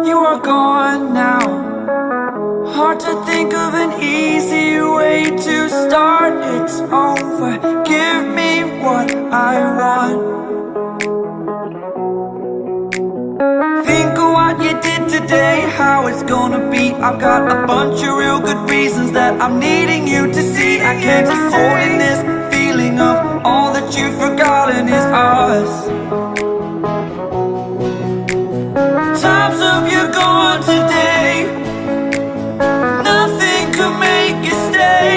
You are gone now. Hard to think of an easy way to start. It's over. Give me what I want. Think of what you did today, how it's gonna be. I've got a bunch of real good reasons that I'm needing you to see. I can't keep holding this feeling of all that you've forgotten is us. Times of you gone today, nothing could make you stay.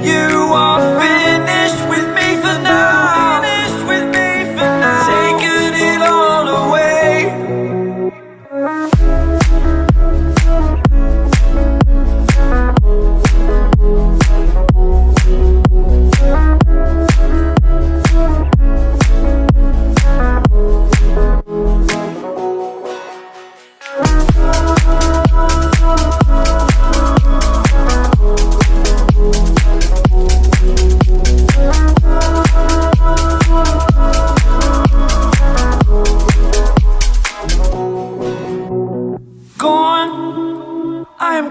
You are finished with me for now. Finished with me for now. Taking it all away.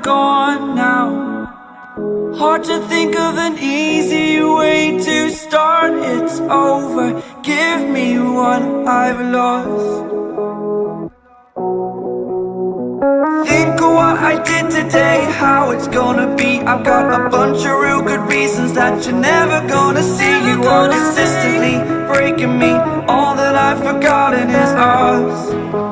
Gone now. Hard to think of an easy way to start. It's over. Give me what I've lost. Think of what I did today, how it's gonna be. I've got a bunch of real good reasons that you're never gonna see. You are consistently breaking me. All that I've forgotten is us.